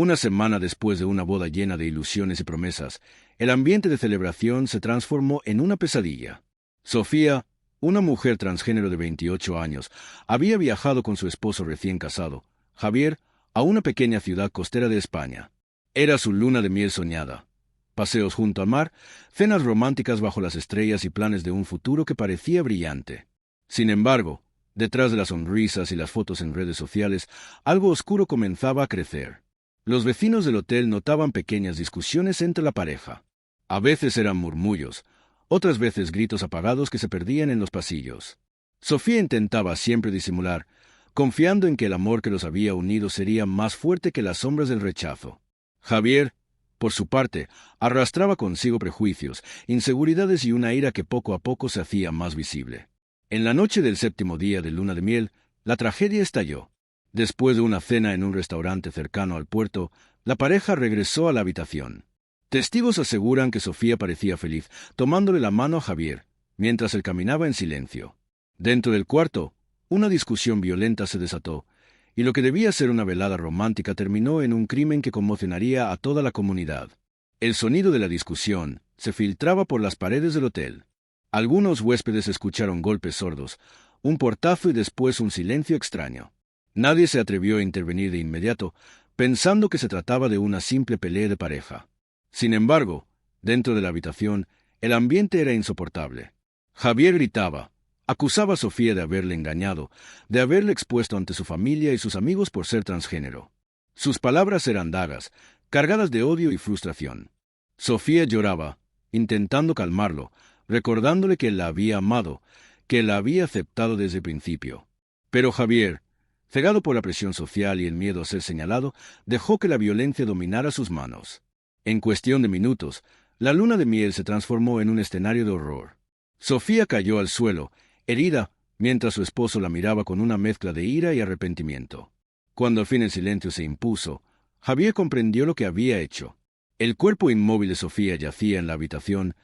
Una semana después de una boda llena de ilusiones y promesas, el ambiente de celebración se transformó en una pesadilla. Sofía, una mujer transgénero de 28 años, había viajado con su esposo recién casado, Javier, a una pequeña ciudad costera de España. Era su luna de miel soñada. Paseos junto al mar, cenas románticas bajo las estrellas y planes de un futuro que parecía brillante. Sin embargo, detrás de las sonrisas y las fotos en redes sociales, algo oscuro comenzaba a crecer. Los vecinos del hotel notaban pequeñas discusiones entre la pareja. A veces eran murmullos, otras veces gritos apagados que se perdían en los pasillos. Sofía intentaba siempre disimular, confiando en que el amor que los había unido sería más fuerte que las sombras del rechazo. Javier, por su parte, arrastraba consigo prejuicios, inseguridades y una ira que poco a poco se hacía más visible. En la noche del 7º día de luna de miel, la tragedia estalló. Después de una cena en un restaurante cercano al puerto, la pareja regresó a la habitación. Testigos aseguran que Sofía parecía feliz, tomándole la mano a Javier, mientras él caminaba en silencio. Dentro del cuarto, una discusión violenta se desató, y lo que debía ser una velada romántica terminó en un crimen que conmocionaría a toda la comunidad. El sonido de la discusión se filtraba por las paredes del hotel. Algunos huéspedes escucharon golpes sordos, un portazo y después un silencio extraño. Nadie se atrevió a intervenir de inmediato, pensando que se trataba de una simple pelea de pareja. Sin embargo, dentro de la habitación, el ambiente era insoportable. Javier gritaba, acusaba a Sofía de haberle engañado, de haberle expuesto ante su familia y sus amigos por ser transgénero. Sus palabras eran dagas, cargadas de odio y frustración. Sofía lloraba, intentando calmarlo, recordándole que él la había amado, que la había aceptado desde el principio. Pero Javier, cegado por la presión social y el miedo a ser señalado, dejó que la violencia dominara sus manos. En cuestión de minutos, la luna de miel se transformó en un escenario de horror. Sofía cayó al suelo, herida, mientras su esposo la miraba con una mezcla de ira y arrepentimiento. Cuando al fin el silencio se impuso, Javier comprendió lo que había hecho. El cuerpo inmóvil de Sofía yacía en la habitación,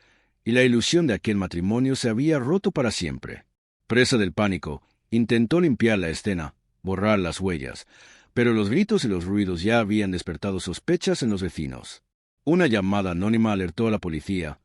y la ilusión de aquel matrimonio se había roto para siempre. Presa del pánico, intentó limpiar la escena, borrar las huellas, pero los gritos y los ruidos ya habían despertado sospechas en los vecinos. Una llamada anónima alertó a la policía,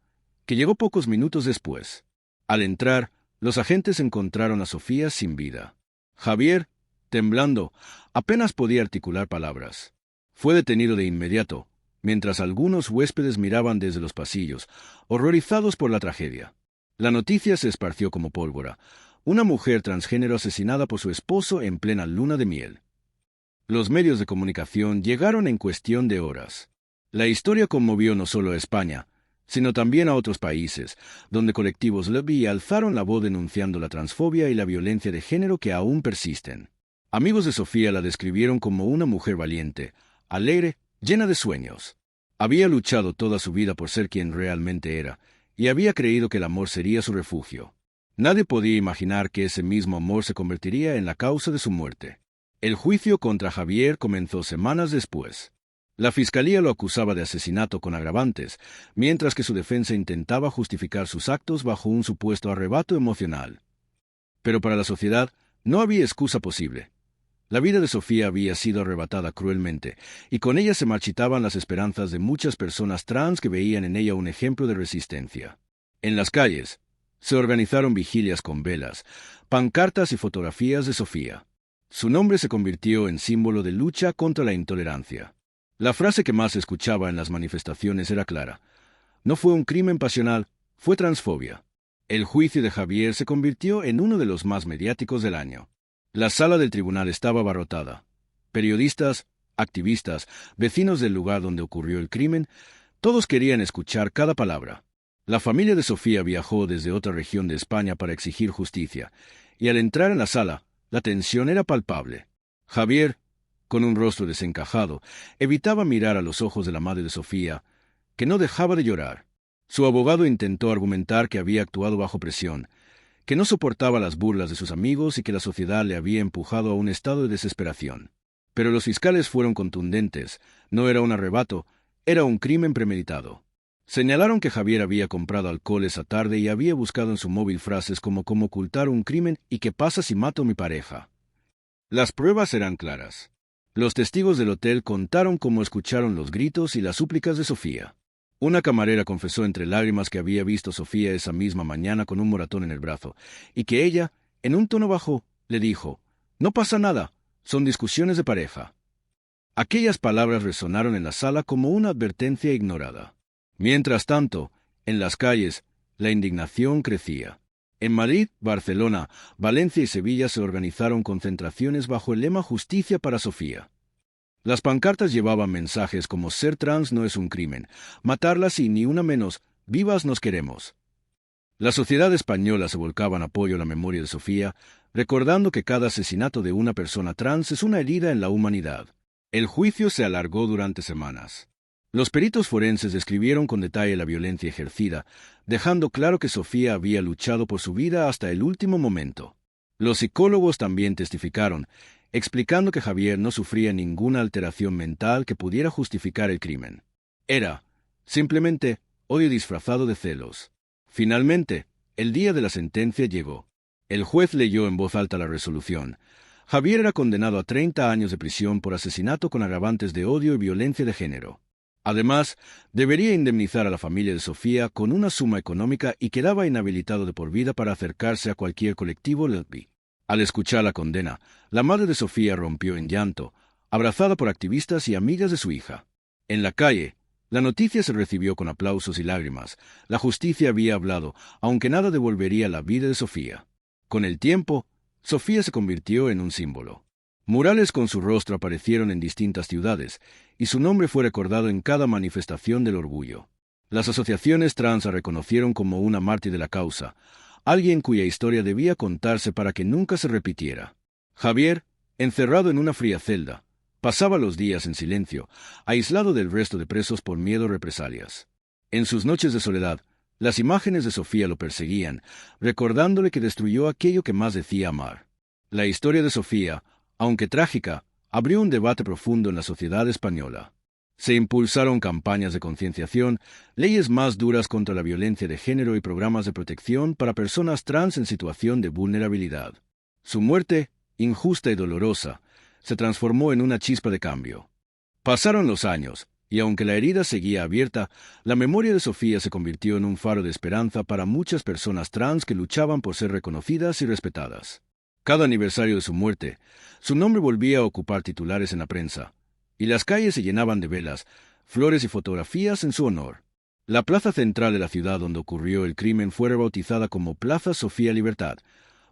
que llegó pocos minutos después. Al entrar, los agentes encontraron a Sofía sin vida. Javier, temblando, apenas podía articular palabras. Fue detenido de inmediato, mientras algunos huéspedes miraban desde los pasillos, horrorizados por la tragedia. La noticia se esparció como pólvora. Una mujer transgénero asesinada por su esposo en plena luna de miel. Los medios de comunicación llegaron en cuestión de horas. La historia conmovió no solo a España, sino también a otros países, donde colectivos lobby alzaron la voz denunciando la transfobia y la violencia de género que aún persisten. Amigos de Sofía la describieron como una mujer valiente, alegre, llena de sueños. Había luchado toda su vida por ser quien realmente era, y había creído que el amor sería su refugio. Nadie podía imaginar que ese mismo amor se convertiría en la causa de su muerte. El juicio contra Javier comenzó semanas después. La fiscalía lo acusaba de asesinato con agravantes, mientras que su defensa intentaba justificar sus actos bajo un supuesto arrebato emocional. Pero para la sociedad no había excusa posible. La vida de Sofía había sido arrebatada cruelmente, y con ella se marchitaban las esperanzas de muchas personas trans que veían en ella un ejemplo de resistencia. En las calles, se organizaron vigilias con velas, pancartas y fotografías de Sofía. Su nombre se convirtió en símbolo de lucha contra la intolerancia. La frase que más se escuchaba en las manifestaciones era clara. No fue un crimen pasional, fue transfobia. El juicio de Javier se convirtió en uno de los más mediáticos del año. La sala del tribunal estaba abarrotada. Periodistas, activistas, vecinos del lugar donde ocurrió el crimen, todos querían escuchar cada palabra. La familia de Sofía viajó desde otra región de España para exigir justicia, y al entrar en la sala, la tensión era palpable. Javier, con un rostro desencajado, evitaba mirar a los ojos de la madre de Sofía, que no dejaba de llorar. Su abogado intentó argumentar que había actuado bajo presión, que no soportaba las burlas de sus amigos y que la sociedad le había empujado a un estado de desesperación. Pero los fiscales fueron contundentes. No era un arrebato, era un crimen premeditado. Señalaron que Javier había comprado alcohol esa tarde y había buscado en su móvil frases como cómo ocultar un crimen y qué pasa si mato a mi pareja. Las pruebas eran claras. Los testigos del hotel contaron cómo escucharon los gritos y las súplicas de Sofía. Una camarera confesó entre lágrimas que había visto a Sofía esa misma mañana con un moratón en el brazo, y que ella, en un tono bajo, le dijo: «No pasa nada, son discusiones de pareja». Aquellas palabras resonaron en la sala como una advertencia ignorada. Mientras tanto, en las calles, la indignación crecía. En Madrid, Barcelona, Valencia y Sevilla se organizaron concentraciones bajo el lema Justicia para Sofía. Las pancartas llevaban mensajes como «Ser trans no es un crimen», «Matarlas y ni una menos», «Vivas nos queremos». La sociedad española se volcaba en apoyo a la memoria de Sofía, recordando que cada asesinato de una persona trans es una herida en la humanidad. El juicio se alargó durante semanas. Los peritos forenses describieron con detalle la violencia ejercida, dejando claro que Sofía había luchado por su vida hasta el último momento. Los psicólogos también testificaron, explicando que Javier no sufría ninguna alteración mental que pudiera justificar el crimen. Era, simplemente, odio disfrazado de celos. Finalmente, el día de la sentencia llegó. El juez leyó en voz alta la resolución. Javier era condenado a 30 años de prisión por asesinato con agravantes de odio y violencia de género. Además, debería indemnizar a la familia de Sofía con una suma económica y quedaba inhabilitado de por vida para acercarse a cualquier colectivo lesbi. Al escuchar la condena, la madre de Sofía rompió en llanto, abrazada por activistas y amigas de su hija. En la calle, la noticia se recibió con aplausos y lágrimas. La justicia había hablado, aunque nada devolvería la vida de Sofía. Con el tiempo, Sofía se convirtió en un símbolo. Murales con su rostro aparecieron en distintas ciudades, y su nombre fue recordado en cada manifestación del orgullo. Las asociaciones trans la reconocieron como una mártir de la causa, alguien cuya historia debía contarse para que nunca se repitiera. Javier, encerrado en una fría celda, pasaba los días en silencio, aislado del resto de presos por miedo a represalias. En sus noches de soledad, las imágenes de Sofía lo perseguían, recordándole que destruyó aquello que más decía amar. La historia de Sofía, aunque trágica, abrió un debate profundo en la sociedad española. Se impulsaron campañas de concienciación, leyes más duras contra la violencia de género y programas de protección para personas trans en situación de vulnerabilidad. Su muerte, injusta y dolorosa, se transformó en una chispa de cambio. Pasaron los años, y aunque la herida seguía abierta, la memoria de Sofía se convirtió en un faro de esperanza para muchas personas trans que luchaban por ser reconocidas y respetadas. Cada aniversario de su muerte, su nombre volvía a ocupar titulares en la prensa, y las calles se llenaban de velas, flores y fotografías en su honor. La plaza central de la ciudad donde ocurrió el crimen fue rebautizada como Plaza Sofía Libertad,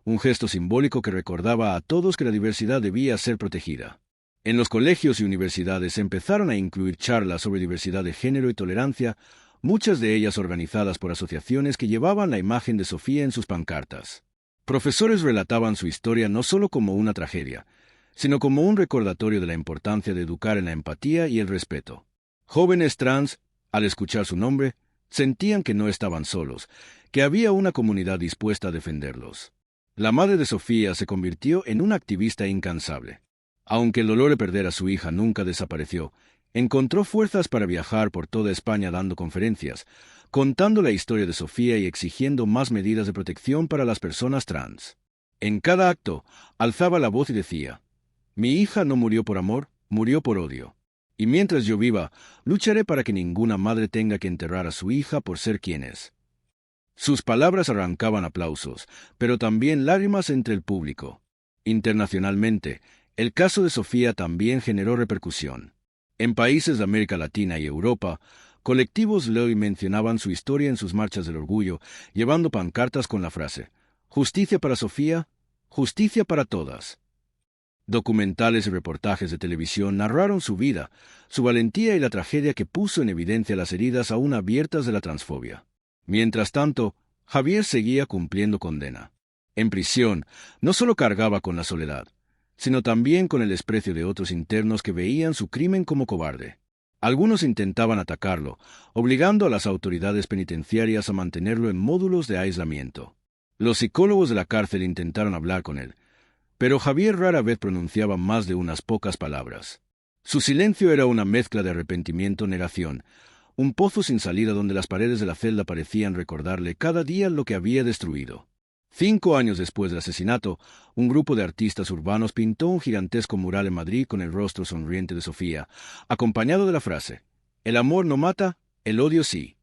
un gesto simbólico que recordaba a todos que la diversidad debía ser protegida. En los colegios y universidades se empezaron a incluir charlas sobre diversidad de género y tolerancia, muchas de ellas organizadas por asociaciones que llevaban la imagen de Sofía en sus pancartas. Profesores relataban su historia no solo como una tragedia, sino como un recordatorio de la importancia de educar en la empatía y el respeto. Jóvenes trans, al escuchar su nombre, sentían que no estaban solos, que había una comunidad dispuesta a defenderlos. La madre de Sofía se convirtió en una activista incansable. Aunque el dolor de perder a su hija nunca desapareció, encontró fuerzas para viajar por toda España dando conferencias, contando la historia de Sofía y exigiendo más medidas de protección para las personas trans. En cada acto, alzaba la voz y decía: «Mi hija no murió por amor, murió por odio. Y mientras yo viva, lucharé para que ninguna madre tenga que enterrar a su hija por ser quien es». Sus palabras arrancaban aplausos, pero también lágrimas entre el público. Internacionalmente, el caso de Sofía también generó repercusión. En países de América Latina y Europa, colectivos LGBTI mencionaban su historia en sus marchas del orgullo, llevando pancartas con la frase: «Justicia para Sofía, justicia para todas». Documentales y reportajes de televisión narraron su vida, su valentía y la tragedia que puso en evidencia las heridas aún abiertas de la transfobia. Mientras tanto, Javier seguía cumpliendo condena. En prisión, no solo cargaba con la soledad, sino también con el desprecio de otros internos que veían su crimen como cobarde. Algunos intentaban atacarlo, obligando a las autoridades penitenciarias a mantenerlo en módulos de aislamiento. Los psicólogos de la cárcel intentaron hablar con él, pero Javier rara vez pronunciaba más de unas pocas palabras. Su silencio era una mezcla de arrepentimiento y negación, un pozo sin salida donde las paredes de la celda parecían recordarle cada día lo que había destruido. 5 años después del asesinato, un grupo de artistas urbanos pintó un gigantesco mural en Madrid con el rostro sonriente de Sofía, acompañado de la frase: "El amor no mata, el odio sí".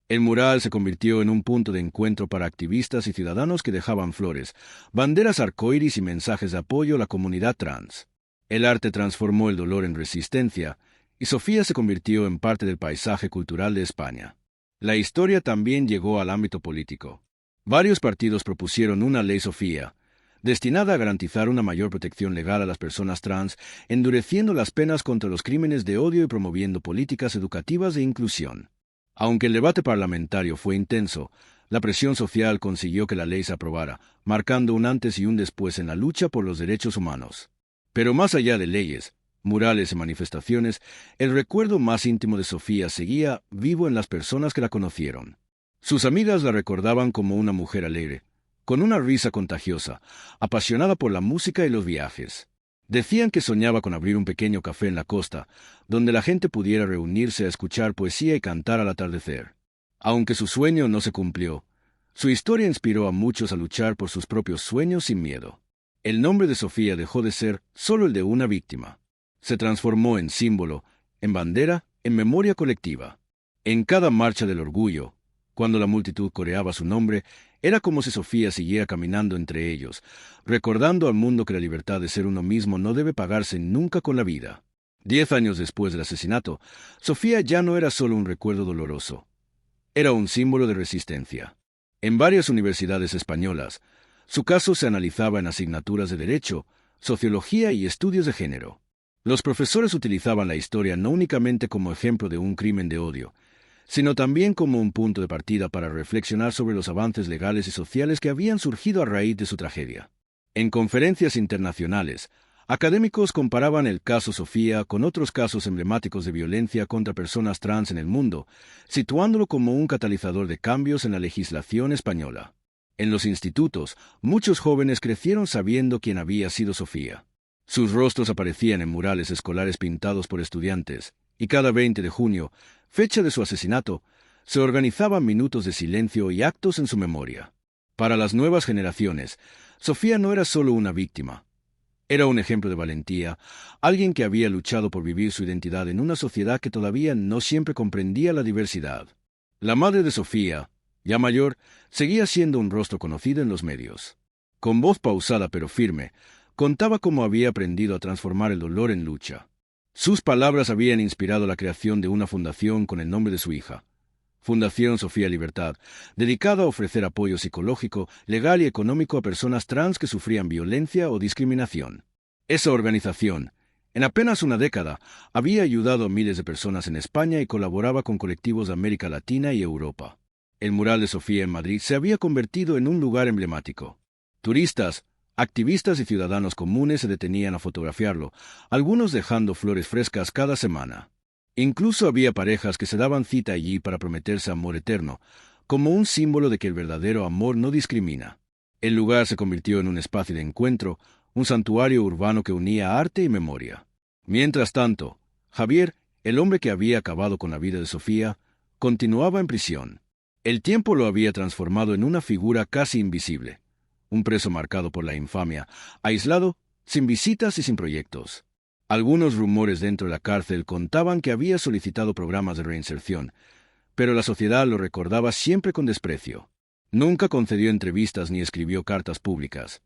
El mural se convirtió en un punto de encuentro para activistas y ciudadanos que dejaban flores, banderas arcoíris y mensajes de apoyo a la comunidad trans. El arte transformó el dolor en resistencia, y Sofía se convirtió en parte del paisaje cultural de España. La historia también llegó al ámbito político. Varios partidos propusieron una ley Sofía, destinada a garantizar una mayor protección legal a las personas trans, endureciendo las penas contra los crímenes de odio y promoviendo políticas educativas de inclusión. Aunque el debate parlamentario fue intenso, la presión social consiguió que la ley se aprobara, marcando un antes y un después en la lucha por los derechos humanos. Pero más allá de leyes, murales y manifestaciones, el recuerdo más íntimo de Sofía seguía vivo en las personas que la conocieron. Sus amigas la recordaban como una mujer alegre, con una risa contagiosa, apasionada por la música y los viajes. Decían que soñaba con abrir un pequeño café en la costa, donde la gente pudiera reunirse a escuchar poesía y cantar al atardecer. Aunque su sueño no se cumplió, su historia inspiró a muchos a luchar por sus propios sueños sin miedo. El nombre de Sofía dejó de ser solo el de una víctima. Se transformó en símbolo, en bandera, en memoria colectiva. En cada marcha del orgullo, cuando la multitud coreaba su nombre, era como si Sofía siguiera caminando entre ellos, recordando al mundo que la libertad de ser uno mismo no debe pagarse nunca con la vida. 10 años después del asesinato, Sofía ya no era solo un recuerdo doloroso. Era un símbolo de resistencia. En varias universidades españolas, su caso se analizaba en asignaturas de Derecho, Sociología y Estudios de Género. Los profesores utilizaban la historia no únicamente como ejemplo de un crimen de odio, sino también como un punto de partida para reflexionar sobre los avances legales y sociales que habían surgido a raíz de su tragedia. En conferencias internacionales, académicos comparaban el caso Sofía con otros casos emblemáticos de violencia contra personas trans en el mundo, situándolo como un catalizador de cambios en la legislación española. En los institutos, muchos jóvenes crecieron sabiendo quién había sido Sofía. Sus rostros aparecían en murales escolares pintados por estudiantes, y cada 20 de junio, fecha de su asesinato, se organizaban minutos de silencio y actos en su memoria. Para las nuevas generaciones, Sofía no era solo una víctima. Era un ejemplo de valentía, alguien que había luchado por vivir su identidad en una sociedad que todavía no siempre comprendía la diversidad. La madre de Sofía, ya mayor, seguía siendo un rostro conocido en los medios. Con voz pausada pero firme, contaba cómo había aprendido a transformar el dolor en lucha. Sus palabras habían inspirado la creación de una fundación con el nombre de su hija, Fundación Sofía Libertad, dedicada a ofrecer apoyo psicológico, legal y económico a personas trans que sufrían violencia o discriminación. Esa organización, en apenas una década, había ayudado a miles de personas en España y colaboraba con colectivos de América Latina y Europa. El mural de Sofía en Madrid se había convertido en un lugar emblemático. Turistas, activistas y ciudadanos comunes se detenían a fotografiarlo, algunos dejando flores frescas cada semana. Incluso había parejas que se daban cita allí para prometerse amor eterno, como un símbolo de que el verdadero amor no discrimina. El lugar se convirtió en un espacio de encuentro, un santuario urbano que unía arte y memoria. Mientras tanto, Javier, el hombre que había acabado con la vida de Sofía, continuaba en prisión. El tiempo lo había transformado en una figura casi invisible. Un preso marcado por la infamia, aislado, sin visitas y sin proyectos. Algunos rumores dentro de la cárcel contaban que había solicitado programas de reinserción, pero la sociedad lo recordaba siempre con desprecio. Nunca concedió entrevistas ni escribió cartas públicas.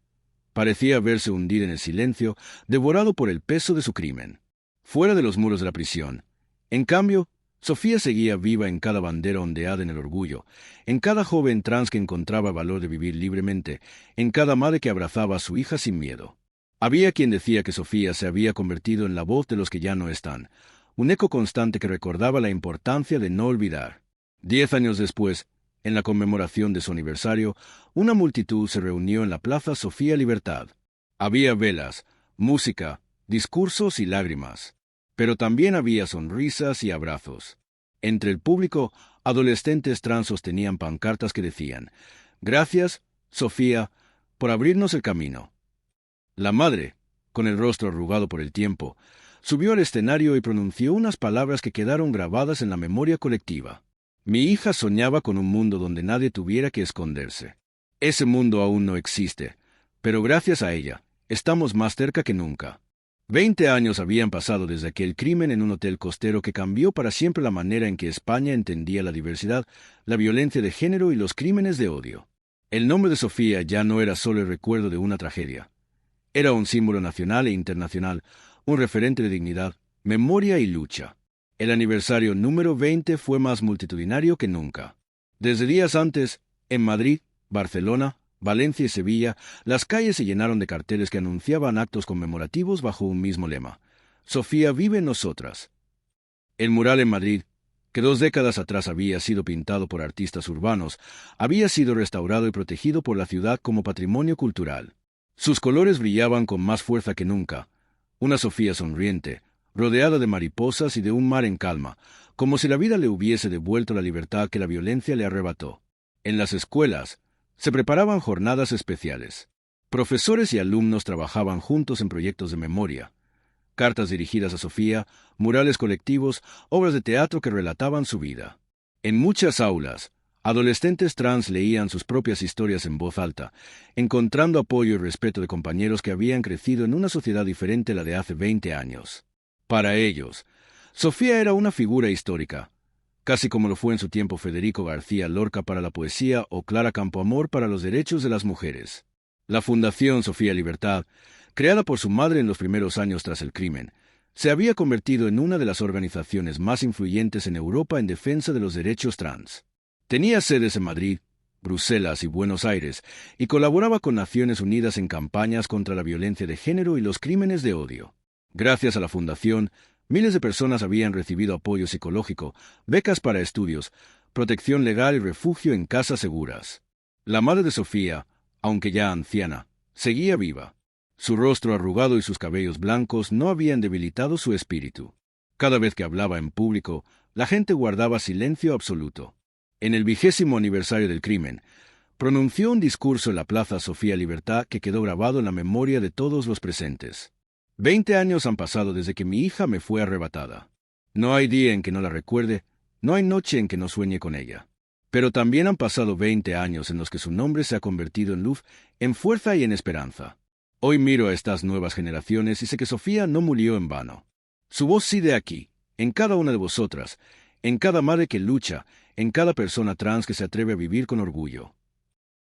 Parecía verse hundir en el silencio, devorado por el peso de su crimen. Fuera de los muros de la prisión, en cambio, Sofía seguía viva en cada bandera ondeada en el orgullo, en cada joven trans que encontraba el valor de vivir libremente, en cada madre que abrazaba a su hija sin miedo. Había quien decía que Sofía se había convertido en la voz de los que ya no están, un eco constante que recordaba la importancia de no olvidar. 10 años después, en la conmemoración de su aniversario, una multitud se reunió en la Plaza Sofía Libertad. Había velas, música, discursos y lágrimas. Pero también había sonrisas y abrazos. Entre el público, adolescentes trans sostenían pancartas que decían: «Gracias, Sofía, por abrirnos el camino». La madre, con el rostro arrugado por el tiempo, subió al escenario y pronunció unas palabras que quedaron grabadas en la memoria colectiva. «Mi hija soñaba con un mundo donde nadie tuviera que esconderse». Ese mundo aún no existe, pero gracias a ella, estamos más cerca que nunca. 20 años habían pasado desde aquel crimen en un hotel costero que cambió para siempre la manera en que España entendía la diversidad, la violencia de género y los crímenes de odio. El nombre de Sofía ya no era solo el recuerdo de una tragedia. Era un símbolo nacional e internacional, un referente de dignidad, memoria y lucha. El aniversario número 20 fue más multitudinario que nunca. Desde días antes, en Madrid, Barcelona, Valencia y Sevilla, las calles se llenaron de carteles que anunciaban actos conmemorativos bajo un mismo lema: Sofía vive en nosotras. El mural en Madrid, que 2 décadas atrás había sido pintado por artistas urbanos, había sido restaurado y protegido por la ciudad como patrimonio cultural. Sus colores brillaban con más fuerza que nunca, una Sofía sonriente, rodeada de mariposas y de un mar en calma, como si la vida le hubiese devuelto la libertad que la violencia le arrebató. En las escuelas se preparaban jornadas especiales. Profesores y alumnos trabajaban juntos en proyectos de memoria. Cartas dirigidas a Sofía, murales colectivos, obras de teatro que relataban su vida. En muchas aulas, adolescentes trans leían sus propias historias en voz alta, encontrando apoyo y respeto de compañeros que habían crecido en una sociedad diferente a la de hace 20 años. Para ellos, Sofía era una figura histórica, casi como lo fue en su tiempo Federico García Lorca para la poesía o Clara Campoamor para los derechos de las mujeres. La Fundación Sofía Libertad, creada por su madre en los primeros años tras el crimen, se había convertido en una de las organizaciones más influyentes en Europa en defensa de los derechos trans. Tenía sedes en Madrid, Bruselas y Buenos Aires, y colaboraba con Naciones Unidas en campañas contra la violencia de género y los crímenes de odio. Gracias a la Fundación, miles de personas habían recibido apoyo psicológico, becas para estudios, protección legal y refugio en casas seguras. La madre de Sofía, aunque ya anciana, seguía viva. Su rostro arrugado y sus cabellos blancos no habían debilitado su espíritu. Cada vez que hablaba en público, la gente guardaba silencio absoluto. En el 20º aniversario del crimen, pronunció un discurso en la Plaza Sofía Libertad que quedó grabado en la memoria de todos los presentes. 20 años han pasado desde que mi hija me fue arrebatada. No hay día en que no la recuerde, no hay noche en que no sueñe con ella. Pero también han pasado 20 años en los que su nombre se ha convertido en luz, en fuerza y en esperanza. Hoy miro a estas nuevas generaciones y sé que Sofía no murió en vano. Su voz sigue aquí, en cada una de vosotras, en cada madre que lucha, en cada persona trans que se atreve a vivir con orgullo.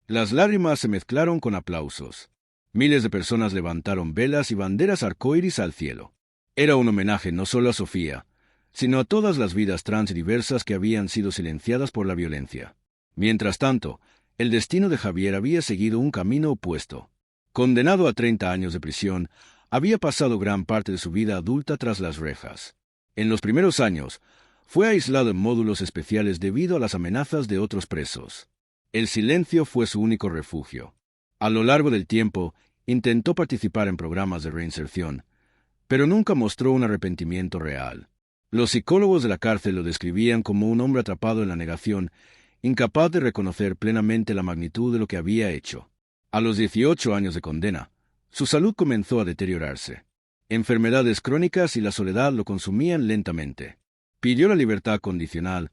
Las lágrimas se mezclaron con aplausos. Miles de personas levantaron velas y banderas arcoíris al cielo. Era un homenaje no solo a Sofía, sino a todas las vidas trans y diversas que habían sido silenciadas por la violencia. Mientras tanto, el destino de Javier había seguido un camino opuesto. Condenado a 30 años de prisión, había pasado gran parte de su vida adulta tras las rejas. En los primeros años, fue aislado en módulos especiales debido a las amenazas de otros presos. El silencio fue su único refugio. A lo largo del tiempo, intentó participar en programas de reinserción, pero nunca mostró un arrepentimiento real. Los psicólogos de la cárcel lo describían como un hombre atrapado en la negación, incapaz de reconocer plenamente la magnitud de lo que había hecho. A los 18 años de condena, su salud comenzó a deteriorarse. Enfermedades crónicas y la soledad lo consumían lentamente. Pidió la libertad condicional,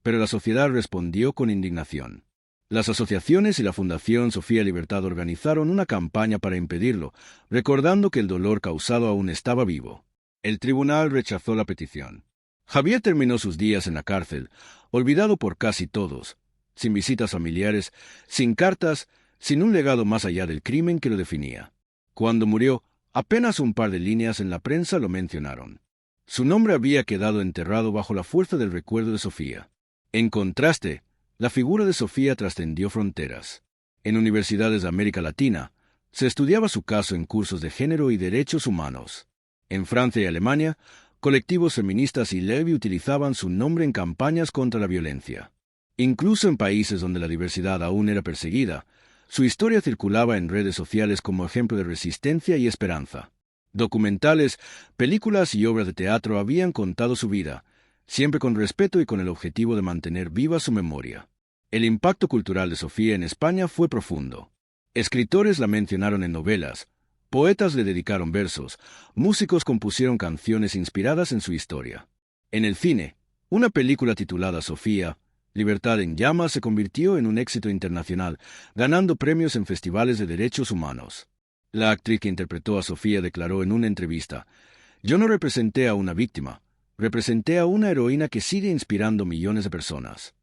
pero la sociedad respondió con indignación. Las asociaciones y la Fundación Sofía Libertad organizaron una campaña para impedirlo, recordando que el dolor causado aún estaba vivo. El tribunal rechazó la petición. Javier terminó sus días en la cárcel, olvidado por casi todos, sin visitas familiares, sin cartas, sin un legado más allá del crimen que lo definía. Cuando murió, apenas un par de líneas en la prensa lo mencionaron. Su nombre había quedado enterrado bajo la fuerza del recuerdo de Sofía. En contraste, la figura de Sofía trascendió fronteras. En universidades de América Latina, se estudiaba su caso en cursos de género y derechos humanos. En Francia y Alemania, colectivos feministas y lesbi utilizaban su nombre en campañas contra la violencia. Incluso en países donde la diversidad aún era perseguida, su historia circulaba en redes sociales como ejemplo de resistencia y esperanza. Documentales, películas y obras de teatro habían contado su vida, siempre con respeto y con el objetivo de mantener viva su memoria. El impacto cultural de Sofía en España fue profundo. Escritores la mencionaron en novelas, poetas le dedicaron versos, músicos compusieron canciones inspiradas en su historia. En el cine, una película titulada Sofía Libertad en Llamas se convirtió en un éxito internacional, ganando premios en festivales de derechos humanos. La actriz que interpretó a Sofía declaró en una entrevista: «Yo no representé a una víctima, representé a una heroína que sigue inspirando millones de personas».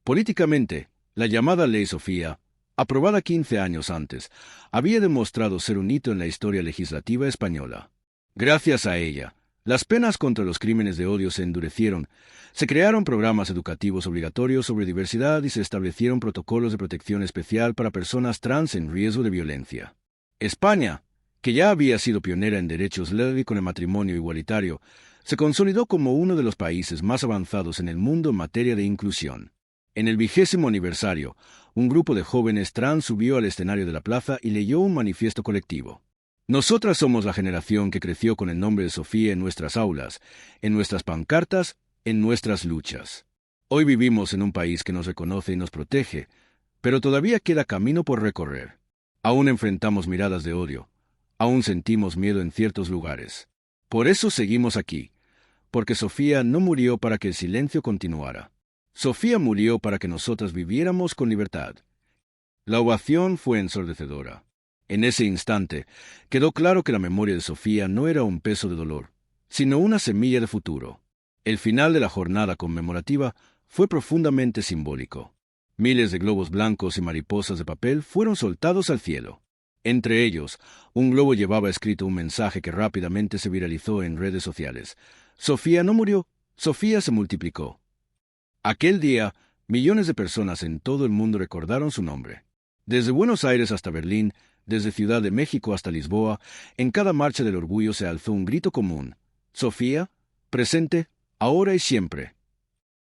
Políticamente, la llamada Ley Sofía, aprobada 15 años antes, había demostrado ser un hito en la historia legislativa española. Gracias a ella, las penas contra los crímenes de odio se endurecieron, se crearon programas educativos obligatorios sobre diversidad y se establecieron protocolos de protección especial para personas trans en riesgo de violencia. España, que ya había sido pionera en derechos LGTB con el matrimonio igualitario, se consolidó como uno de los países más avanzados en el mundo en materia de inclusión. En el 20º aniversario, un grupo de jóvenes trans subió al escenario de la plaza y leyó un manifiesto colectivo. Nosotras somos la generación que creció con el nombre de Sofía en nuestras aulas, en nuestras pancartas, en nuestras luchas. Hoy vivimos en un país que nos reconoce y nos protege, pero todavía queda camino por recorrer. Aún enfrentamos miradas de odio, aún sentimos miedo en ciertos lugares. Por eso seguimos aquí, porque Sofía no murió para que el silencio continuara. Sofía murió para que nosotras viviéramos con libertad. La ovación fue ensordecedora. En ese instante, quedó claro que la memoria de Sofía no era un peso de dolor, sino una semilla de futuro. El final de la jornada conmemorativa fue profundamente simbólico. Miles de globos blancos y mariposas de papel fueron soltados al cielo. Entre ellos, un globo llevaba escrito un mensaje que rápidamente se viralizó en redes sociales. Sofía no murió, Sofía se multiplicó. Aquel día, millones de personas en todo el mundo recordaron su nombre. Desde Buenos Aires hasta Berlín, desde Ciudad de México hasta Lisboa, en cada marcha del orgullo se alzó un grito común: Sofía, presente, ahora y siempre.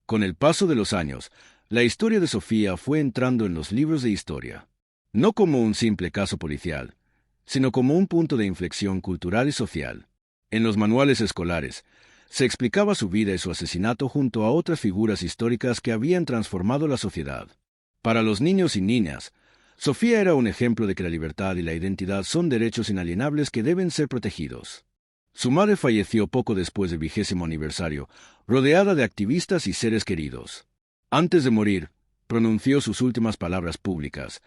Con el paso de los años, la historia de Sofía fue entrando en los libros de historia, no como un simple caso policial, sino como un punto de inflexión cultural y social. En los manuales escolares, se explicaba su vida y su asesinato junto a otras figuras históricas que habían transformado la sociedad. Para los niños y niñas, Sofía era un ejemplo de que la libertad y la identidad son derechos inalienables que deben ser protegidos. Su madre falleció poco después del 20º aniversario, rodeada de activistas y seres queridos. Antes de morir, pronunció sus últimas palabras públicas: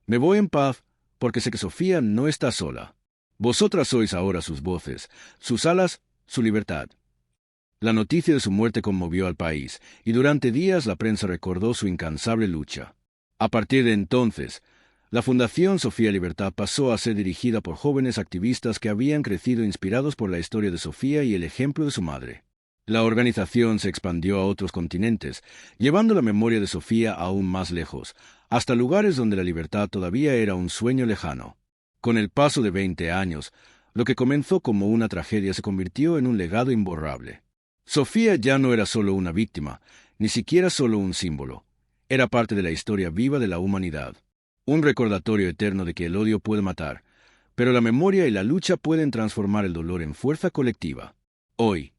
«Me voy en paz, porque sé que Sofía no está sola. Vosotras sois ahora sus voces, sus alas, su libertad». La noticia de su muerte conmovió al país, y durante días la prensa recordó su incansable lucha. A partir de entonces, la Fundación Sofía Libertad pasó a ser dirigida por jóvenes activistas que habían crecido inspirados por la historia de Sofía y el ejemplo de su madre. La organización se expandió a otros continentes, llevando la memoria de Sofía aún más lejos, hasta lugares donde la libertad todavía era un sueño lejano. Con el paso de 20 años, lo que comenzó como una tragedia se convirtió en un legado imborrable. Sofía ya no era solo una víctima, ni siquiera solo un símbolo. Era parte de la historia viva de la humanidad. Un recordatorio eterno de que el odio puede matar, pero la memoria y la lucha pueden transformar el dolor en fuerza colectiva. Hoy,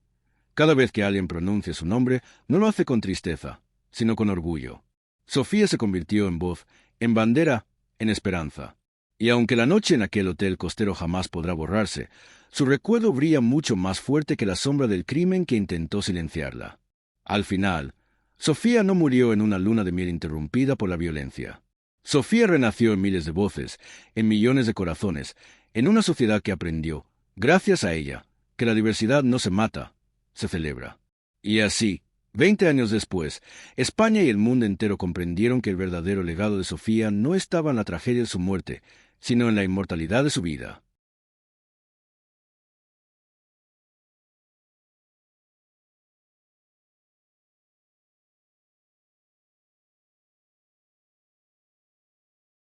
cada vez que alguien pronuncia su nombre, no lo hace con tristeza, sino con orgullo. Sofía se convirtió en voz, en bandera, en esperanza. Y aunque la noche en aquel hotel costero jamás podrá borrarse, su recuerdo brilla mucho más fuerte que la sombra del crimen que intentó silenciarla. Al final, Sofía no murió en una luna de miel interrumpida por la violencia. Sofía renació en miles de voces, en millones de corazones, en una sociedad que aprendió, gracias a ella, que la diversidad no se mata, se celebra. Y así, 20 años después, España y el mundo entero comprendieron que el verdadero legado de Sofía no estaba en la tragedia de su muerte, sino en la inmortalidad de su vida.